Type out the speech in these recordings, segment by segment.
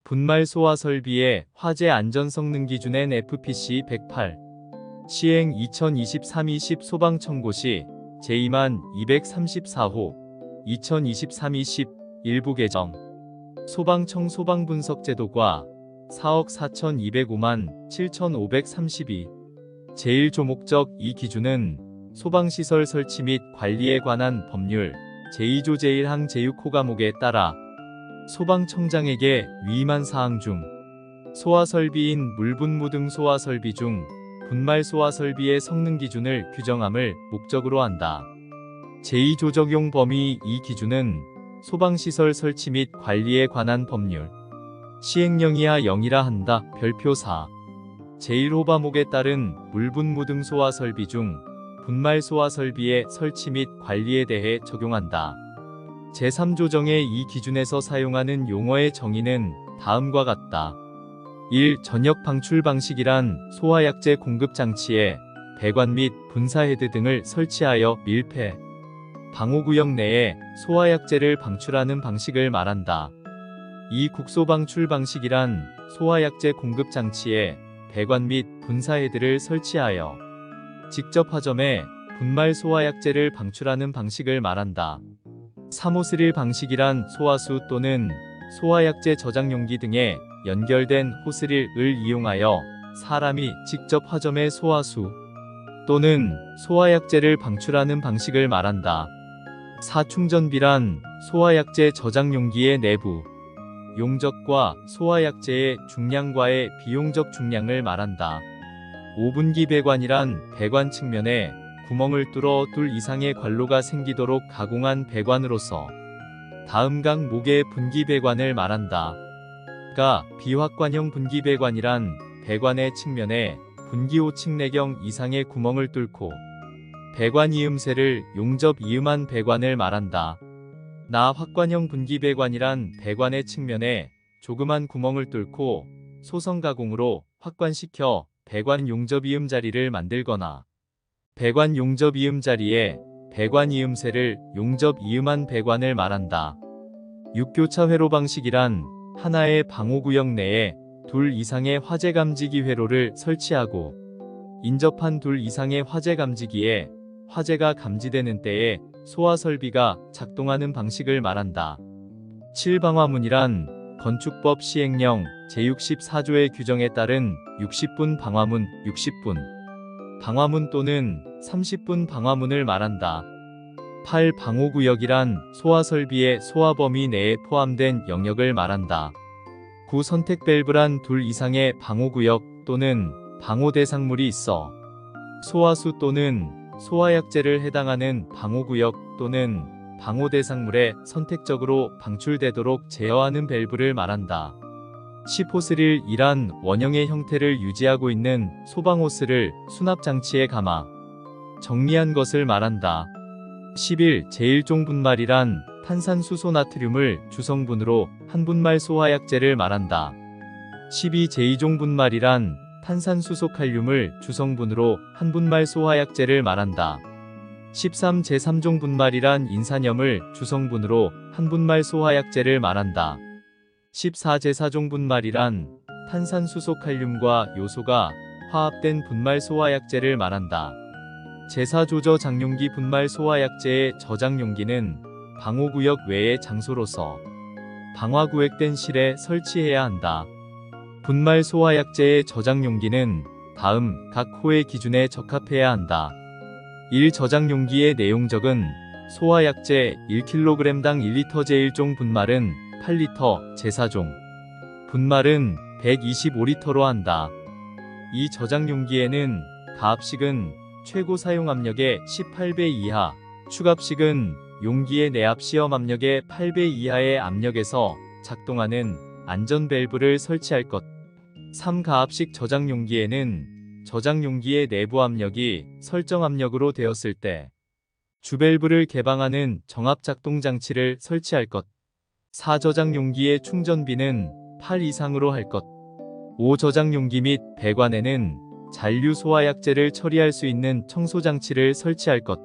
분말 소화 설비의 화재 안전 성능 기준 NFPC 108 시행 2023-20 소방 청고시 제2만 234호 2023-20 일부 개정 소방청 소방분석제도과 4억 4,205만 7,532 제1조목적 이 기준은 소방시설 설치 및 관리에 관한 법률 제2조 제1항 제6호 과목에 따라 소방청장에게 위임한 사항 중 소화설비인 물분무 등 소화설비 중 분말 소화설비의 성능 기준을 규정함을 목적으로 한다. 제2조 적용 범위 이 기준은 소방시설 설치 및 관리에 관한 법률 시행령이야 0이라 한다. 별표 4 제1호 과목에 따른 물분무 등 소화설비 중 분말 소화설비의 설치 및 관리에 대해 적용한다. 제3조정의 이 기준에서 사용하는 용어의 정의는 다음과 같다. 1. 전역 방출 방식이란 소화약제 공급 장치에 배관 및 분사헤드 등을 설치하여 밀폐, 방호구역 내에 소화약제를 방출하는 방식을 말한다. 2. 국소 방출 방식이란 소화약제 공급 장치에 배관 및 분사헤드를 설치하여 직접 화점에 분말 소화약제를 방출하는 방식을 말한다. 3. 호스릴 방식이란 소화수 또는 소화약제 저장 용기 등에 연결된 호스릴을 이용하여 사람이 직접 화점에 소화수 또는 소화약제를 방출하는 방식을 말한다. 4. 충전비란 소화약제 저장 용기의 내부 용적과 소화약제의 중량과의 비용적 중량을 말한다. 5. 분기 배관이란 배관 측면에 구멍을 뚫어 둘 이상의 관로가 생기도록 가공한 배관으로서 다음 각목의 분기 배관을 말한다. 비확관형 분기 배관이란 배관의 측면에 분기 5층 내경 이상의 구멍을 뚫고 배관 이음새를 용접 이음한 배관을 말한다. 확관형 분기 배관이란 배관의 측면에 조그만 구멍을 뚫고 소성 가공으로 확관시켜 배관 용접 이음 자리를 만들거나 배관 용접 이음 자리에 배관 이음새를 용접 이음한 배관을 말한다. 6. 교차 회로 방식이란 하나의 방호구역 내에 둘 이상의 화재 감지기 회로를 설치하고 인접한 둘 이상의 화재 감지기에 화재가 감지되는 때에 소화설비가 작동하는 방식을 말한다. 7. 방화문이란 건축법 시행령 제64조의 규정에 따른 60분 방화문 60분 방화문 또는 30분 방화문을 말한다. 8. 방호구역이란 소화설비의 소화범위 내에 포함된 영역을 말한다. 9. 선택 밸브란 둘 이상의 방호구역 또는 방호 대상물이 있어 소화수 또는 소화약제를 해당하는 방호구역 또는 방호 대상물에 선택적으로 방출되도록 제어하는 밸브를 말한다. 10. 호스릴이란 원형의 형태를 유지하고 있는 소방호스를 수납장치에 감아 정리한 것을 말한다. 11. 제1종 분말이란 탄산수소 나트륨을 주성분으로 한 분말 소화약제를 말한다. 12. 제2종 분말이란 탄산수소 칼륨을 주성분으로 한 분말 소화약제를 말한다. 13. 제3종 분말이란 인산염을 주성분으로 한 분말 소화약제를 말한다. 14. 제4종 분말이란 탄산수소 칼륨과 요소가 화합된 분말 소화약제를 말한다. 제4조저 장용기 분말 소화약제의 저장 용기는 방호구역 외의 장소로서 방화구획된 실에 설치해야 한다. 분말 소화약제의 저장 용기는 다음 각 호의 기준에 적합해야 한다. 1. 저장 용기의 내용적은 소화약제 1kg당 1리터 제1종 분말은 8리터, 제4종 분말은 125리터로 한다. 이 저장 용기에는 가압식은 최고 사용 압력의 18배 이하, 축압식은 용기의 내압 시험 압력의 8배 이하의 압력에서 작동하는 안전 밸브를 설치할 것. 3. 가압식 저장 용기에는 저장 용기의 내부 압력이 설정 압력으로 되었을 때 주밸브를 개방하는 정압 작동 장치를 설치할 것. 4. 저장 용기의 충전비는 8 이상으로 할 것. 5. 저장 용기 및 배관에는 잔류 소화약제를 처리할 수 있는 청소장치를 설치할 것.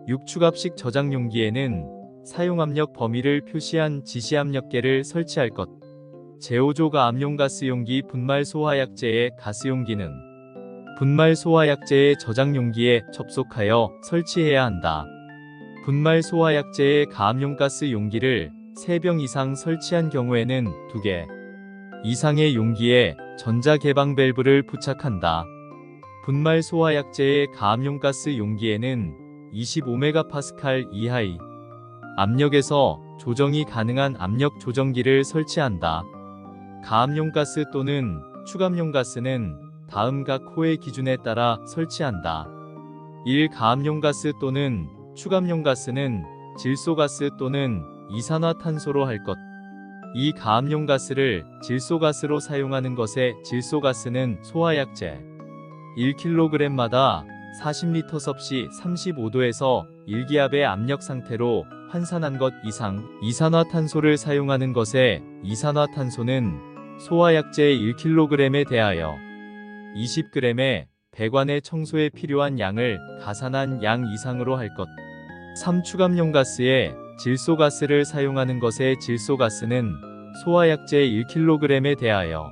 6. 축압식 저장 용기에는 사용압력 범위를 표시한 지시압력계를 설치할 것. 제5조 가압용가스 용기 분말 소화약제의 가스 용기는 분말 소화약제의 저장 용기에 접속하여 설치해야 한다. 분말 소화약제의 가압용가스 용기를 3병 이상 설치한 경우에는 2개 이상의 용기에 전자개방 밸브를 부착한다. 분말 소화약제의 가압용가스 용기에는 25MPa 이하의 압력에서 조정이 가능한 압력 조정기를 설치한다. 가압용가스 또는 축압용가스는 다음 각 호의 기준에 따라 설치한다. 1. 가압용가스 또는 축압용가스는 질소가스 또는 이산화탄소로 할 것. 2. 가압용가스를 질소가스로 사용하는 것에 질소가스는 소화약제 1kg마다 40L 섭씨 35도에서 1기압의 압력 상태로 환산한 것 이상 이산화탄소를 사용하는 것에 이산화탄소는 소화약제 1kg에 대하여 20g의 배관의 청소에 필요한 양을 가산한 양 이상으로 할 것. 3. 축압용가스에 질소가스를 사용하는 것에 질소가스는 소화약제 1kg에 대하여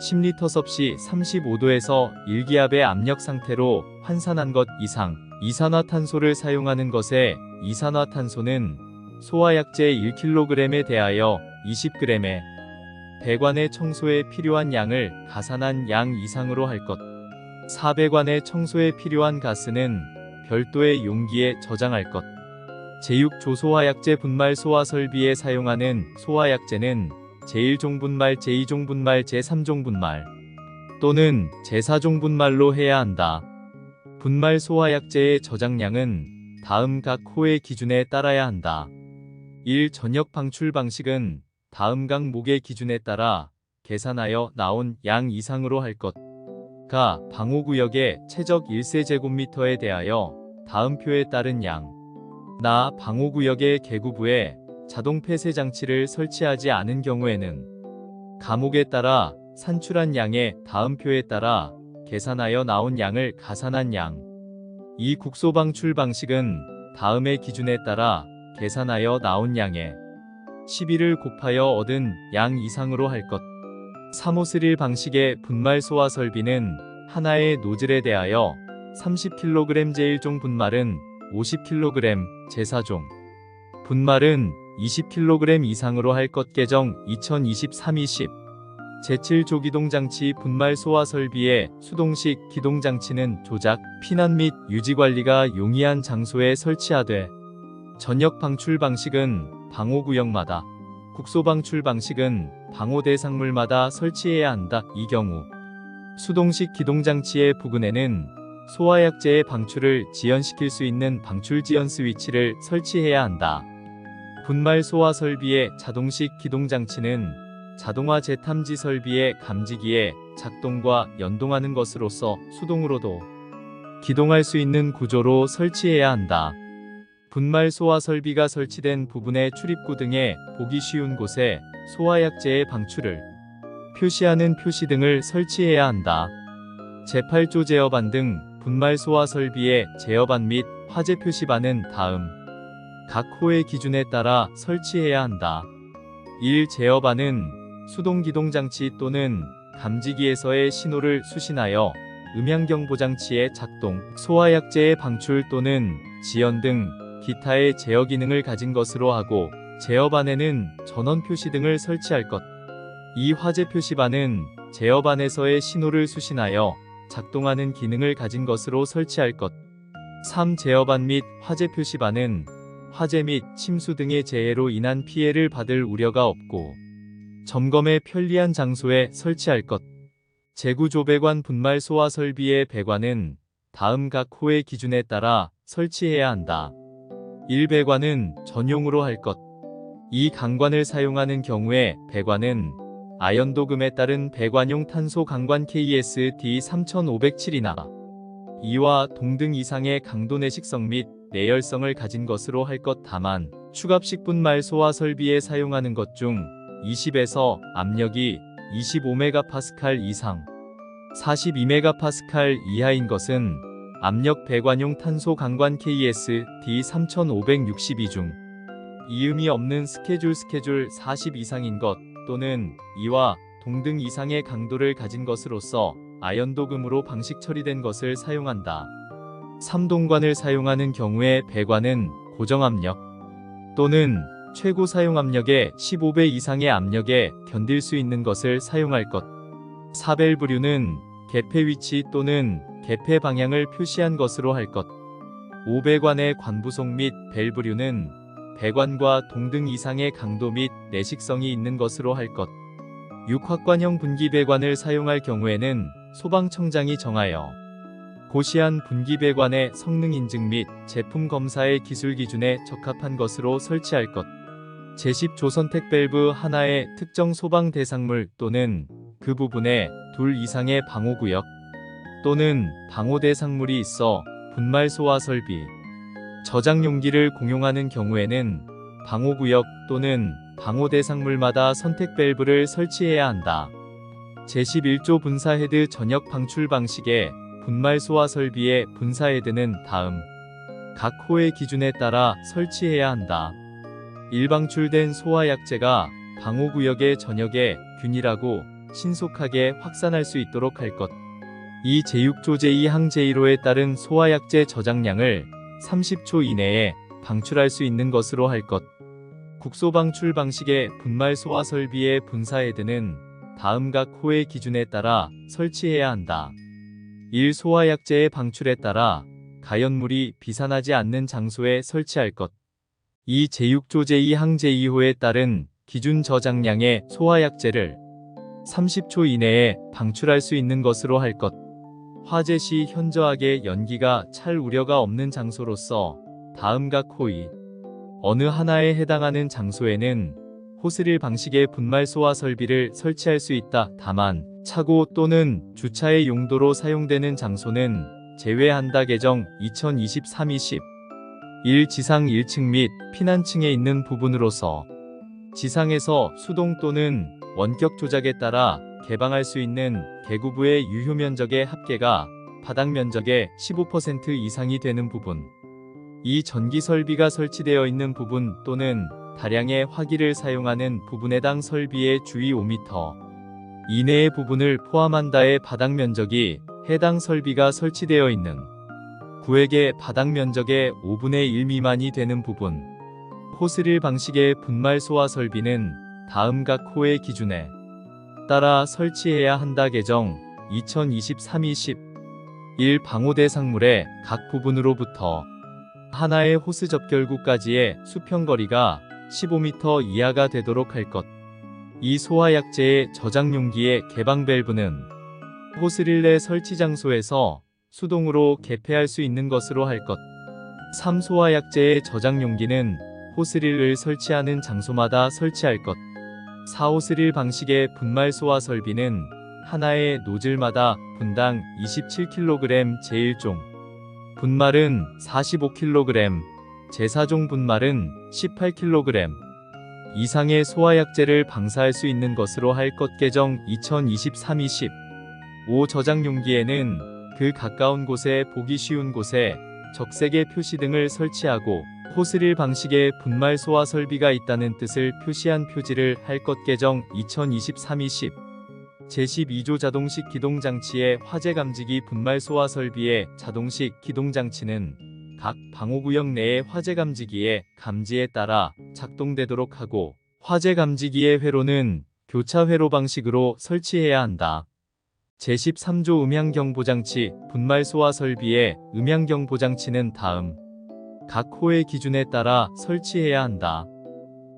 10L 섭씨 35도에서 1기압의 압력 상태로 환산한 것 이상 이산화탄소를 사용하는 것에 이산화탄소는 소화약제 1kg에 대하여 20g의 배관의 청소에 필요한 양을 가산한 양 이상으로 할 것. 4. 배관의 청소에 필요한 가스는 별도의 용기에 저장할 것. 제6조 소화약제 분말 소화 설비에 사용하는 소화약제는 제1종 분말, 제2종 분말, 제3종 분말 또는 제4종 분말로 해야 한다. 분말 소화약제의 저장량은 다음 각 호의 기준에 따라야 한다. 1. 전역 방출 방식은 다음 각 목의 기준에 따라 계산하여 나온 양 이상으로 할 것. 가 방호구역의 최적 1세제곱미터에 대하여 다음 표에 따른 양. 나 방호구역의 계구부에 자동 폐쇄 장치를 설치하지 않은 경우에는 가목에 따라 산출한 양의 다음 표에 따라 계산하여 나온 양을 가산한 양. 이 국소 방출 방식은 다음의 기준에 따라 계산하여 나온 양의 11을 곱하여 얻은 양 이상으로 할 것. 3-5-1 방식의 분말 소화 설비는 하나의 노즐에 대하여 30kg 제1종 분말은 50kg, 제4종 분말은 20kg 이상으로 할 것. 개정 2023-20 제7조 기동장치 분말 소화 설비의 수동식 기동장치는 조작, 피난 및 유지 관리가 용이한 장소에 설치하되 전역 방출 방식은 방호구역마다, 국소 방출 방식은 방호 대상물마다 설치해야 한다. 이 경우 수동식 기동장치의 부근에는 소화약제의 방출을 지연시킬 수 있는 방출 지연 스위치를 설치해야 한다. 분말 소화 설비의 자동식 기동장치는 자동화 재탐지 설비의 감지기의 작동과 연동하는 것으로서 수동으로도 기동할 수 있는 구조로 설치해야 한다. 분말 소화 설비가 설치된 부분의 출입구 등에 보기 쉬운 곳에 소화약제의 방출을 표시하는 표시등을 설치해야 한다. 제8조 제어반 등 분말 소화 설비의 제어반 및 화재 표시반은 다음 각 호의 기준에 따라 설치해야 한다. 1. 제어반은 수동기동장치 또는 감지기에서의 신호를 수신하여 음향경보장치의 작동, 소화약제의 방출 또는 지연 등 기타의 제어 기능을 가진 것으로 하고, 제어반에는 전원 표시 등을 설치할 것. 2. 화재 표시반은 제어반에서의 신호를 수신하여 작동하는 기능을 가진 것으로 설치할 것. 3. 제어반 및 화재 표시반은 화재 및 침수 등의 재해로 인한 피해를 받을 우려가 없고 점검에 편리한 장소에 설치할 것. 제9조 배관 분말 소화 설비의 배관은 다음 각 호의 기준에 따라 설치해야 한다. 1. 배관은 전용으로 할 것. 2. 강관을 사용하는 경우에 배관은 아연도금에 따른 배관용 탄소 강관 KSD 3507이나 2와 동등 이상의 강도 내식성 및 내열성을 가진 것으로 할 것. 다만 축압식 분말 소화 설비에 사용하는 것 중 20에서 압력이 25MPa 이상 42MPa 이하인 것은 압력 배관용 탄소 강관 KSD 3562 중 이음이 없는 스케줄 40 이상인 것 또는 2와 동등 이상의 강도를 가진 것으로서 아연도금으로 방식 처리된 것을 사용한다. 3동관을 사용하는 경우에 배관은 고정압력 또는 최고 사용압력의 15배 이상의 압력에 견딜 수 있는 것을 사용할 것. 4밸브류는 개폐 위치 또는 개폐 방향을 표시한 것으로 할 것. 5배관의 관부속 및 밸브류는 배관과 동등 이상의 강도 및 내식성이 있는 것으로 할 것. 6확관형 분기배관을 사용할 경우에는 소방청장이 정하여 고시한 분기배관의 성능 인증 및 제품 검사의 기술 기준에 적합한 것으로 설치할 것. 제10조 선택 밸브 하나의 특정 소방 대상물 또는 그 부분에 둘 이상의 방호구역 또는 방호 대상물이 있어 분말 소화 설비, 저장 용기를 공용하는 경우에는 방호구역 또는 방호 대상물마다 선택 밸브를 설치해야 한다. 제11조 분사 헤드 전역 방출 방식의 분말 소화 설비의 분사 헤드는 다음 각 호의 기준에 따라 설치해야 한다. 1방출된 소화약제가 방호구역의 전역에 균일하고 신속하게 확산할 수 있도록 할 것. 이 제6조 제2항 제1호에 따른 소화약제 저장량을 30초 이내에 방출할 수 있는 것으로 할 것. 국소방출 방식의 분말 소화 설비의 분사 헤드는 다음 각 호의 기준에 따라 설치해야 한다. 1. 소화약제의 방출에 따라 가연물이 비산하지 않는 장소에 설치할 것. 2. 제6조 제2항 제2호에 따른 기준 저장량의 소화약제를 30초 이내에 방출할 수 있는 것으로 할 것. 화재 시 현저하게 연기가 찰 우려가 없는 장소로서 다음 각 호의 어느 하나에 해당하는 장소에는 호스릴 방식의 분말 소화 설비를 설치할 수 있다. 다만 차고 또는 주차의 용도로 사용되는 장소는 제외한다. 개정 2023-20 1. 지상 1층 및 피난층에 있는 부분으로서 지상에서 수동 또는 원격 조작에 따라 개방할 수 있는 개구부의 유효 면적의 합계가 바닥 면적의 15% 이상이 되는 부분. 2. 전기 설비가 설치되어 있는 부분 또는 다량의 화기를 사용하는 부분에 해당 설비의 주위 5m 이내의 부분을 포함한다의 바닥 면적이 해당 설비가 설치되어 있는 구획의 바닥 면적의 5분의 1 미만이 되는 부분. 호스릴 방식의 분말 소화 설비는 다음 각 호의 기준에 따라 설치해야 한다. 개정 2023-20 1. 방호 대상물의 각 부분으로부터 하나의 호스 접결구까지의 수평거리가 15m 이하가 되도록 할 것. 이 소화약제의 저장 용기의 개방 밸브는 호스릴 내 설치 장소에서 수동으로 개폐할 수 있는 것으로 할 것. 3. 소화약제의 저장 용기는 호스릴을 설치하는 장소마다 설치할 것. 4. 호스릴 방식의 분말 소화 설비는 하나의 노즐마다 분당 27kg 제1종 분말은 45kg, 제4종 분말은 18kg 이상의 소화약제를 방사할 수 있는 것으로 할 것. 개정 2023-20 5. 저장 용기에는 그 가까운 곳에 보기 쉬운 곳에 적색의 표시 등을 설치하고 호스릴 방식의 분말 소화 설비가 있다는 뜻을 표시한 표지를 할 것. 개정 2023-20 제12조 자동식 기동장치의 화재 감지기 분말 소화 설비의 자동식 기동장치는 각 방호구역 내의 화재 감지기의 감지에 따라 작동되도록 하고 화재 감지기의 회로는 교차 회로 방식으로 설치해야 한다. 제13조 음향경보장치 분말 소화 설비의 음향경보장치는 다음 각 호의 기준에 따라 설치해야 한다.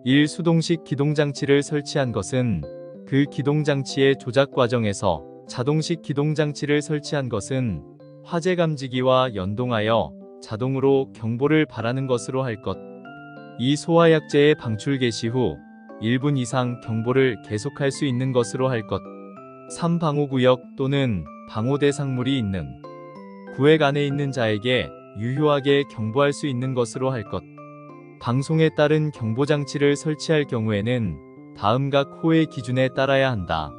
1. 수동식 기동장치를 설치한 것은 그 기동장치의 조작 과정에서 자동식 기동장치를 설치한 것은 화재 감지기와 연동하여 자동으로 경보를 발하는 것으로 할 것. 2. 소화약제의 방출 개시 후 1분 이상 경보를 계속할 수 있는 것으로 할 것. 3. 방호구역 또는 방호 대상물이 있는 구획 안에 있는 자에게 유효하게 경보할 수 있는 것으로 할 것. 방송에 따른 경보장치를 설치할 경우에는 다음 각 호의 기준에 따라야 한다.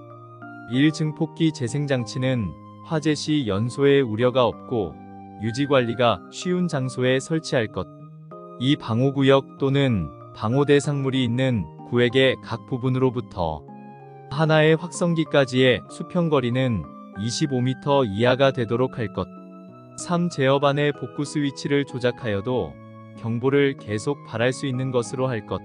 1. 증폭기 재생장치는 화재 시 연소의 우려가 없고 유지관리가 쉬운 장소에 설치할 것. 2. 방호구역 또는 방호 대상물이 있는 구획의 각 부분으로부터 하나의 확성기까지의 수평거리는 25m 이하가 되도록 할 것. 3. 제어반의 복구 스위치를 조작하여도 경보를 계속 발할 수 있는 것으로 할 것.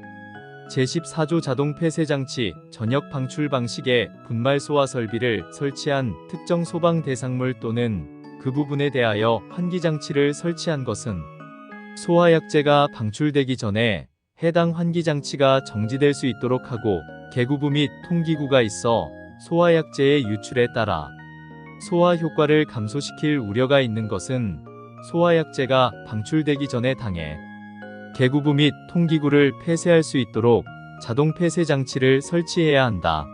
제14조 자동 폐쇄 장치 전역 방출 방식의 분말 소화 설비를 설치한 특정 소방 대상물 또는 그 부분에 대하여 환기 장치를 설치한 것은 소화약제가 방출되기 전에 해당 환기 장치가 정지될 수 있도록 하고 개구부 및 통기구가 있어 소화약제의 유출에 따라 소화 효과를 감소시킬 우려가 있는 것은 소화약제가 방출되기 전에 당해 개구부 및 통기구를 폐쇄할 수 있도록 자동 폐쇄 장치를 설치해야 한다.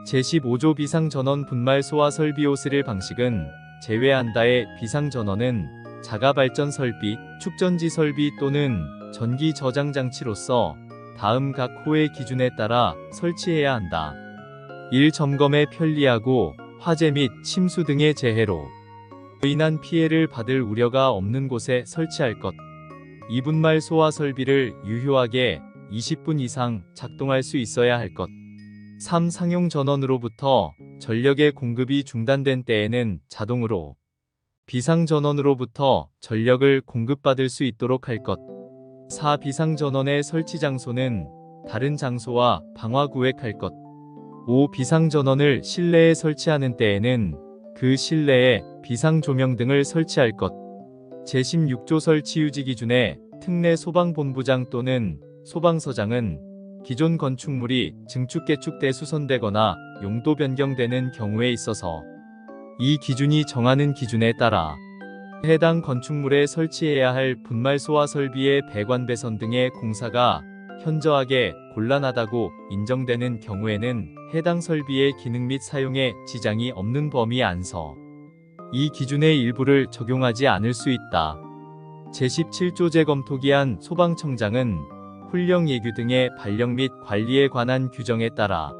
제15조 비상전원 분말 소화 설비 오스릴 방식은 제외한다의 비상전원은 자가발전 설비, 축전지 설비 또는 전기 저장 장치로서 다음 각 호의 기준에 따라 설치해야 한다. 1. 점검에 편리하고 화재 및 침수 등의 재해로 인한 피해를 받을 우려가 없는 곳에 설치할 것. 2. 분말 소화 설비를 유효하게 20분 이상 작동할 수 있어야 할 것. 3. 상용 전원으로부터 전력의 공급이 중단된 때에는 자동으로 비상 전원으로부터 전력을 공급받을 수 있도록 할 것. 4. 비상 전원의 설치 장소는 다른 장소와 방화 구획할 것. 5. 비상 전원을 실내에 설치하는 때에는 그 실내에 비상 조명 등을 설치할 것. 제16조 설치 유지 기준에 특례 소방본부장 또는 소방서장은 기존 건축물이 증축 개축 대수선되거나 용도 변경되는 경우에 있어서 이 기준이 정하는 기준에 따라 해당 건축물에 설치해야 할 분말 소화 설비의 배관 배선 등의 공사가 현저하게 곤란하다고 인정되는 경우에는 해당 설비의 기능 및 사용에 지장이 없는 범위 안서 이 기준의 일부를 적용하지 않을 수 있다. 제17조 재검토기한 소방청장은 훈령 예규 등의 발령 및 관리에 관한 규정에 따라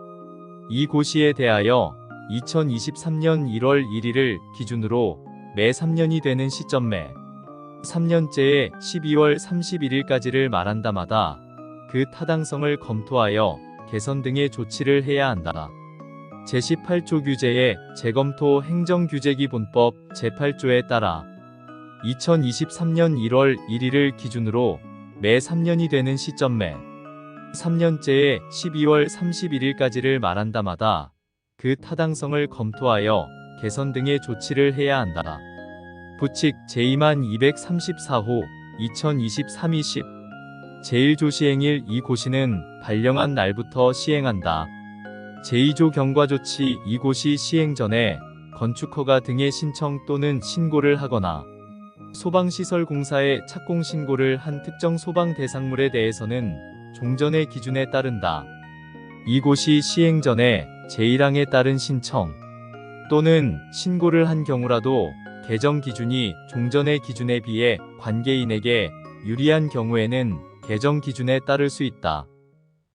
이 고시에 대하여 2023년 1월 1일을 기준으로 매 3년이 되는 시점 매 3년째의 12월 31일까지를 말한다마다 그 타당성을 검토하여 개선 등의 조치를 해야 한다. 제18조 규제의 재검토 행정규제기본법 제8조에 따라 2023년 1월 1일을 기준으로 매 3년이 되는 시점 매 3년째의 12월 31일까지를 말한다마다 그 타당성을 검토하여 개선 등의 조치를 해야 한다. 부칙 제2만 234호 2023 10 제1조 시행일 이 고시는 발령한 날부터 시행한다. 제2조 경과조치 이 고시 시행 전에 건축허가 등의 신청 또는 신고를 하거나 소방시설 공사에 착공 신고를 한 특정 소방 대상물에 대해서는 종전의 기준에 따른다. 이 고시 시행 전에 제1항에 따른 신청 또는 신고를 한 경우라도 개정 기준이 종전의 기준에 비해 관계인에게 유리한 경우에는 개정 기준에 따를 수 있다.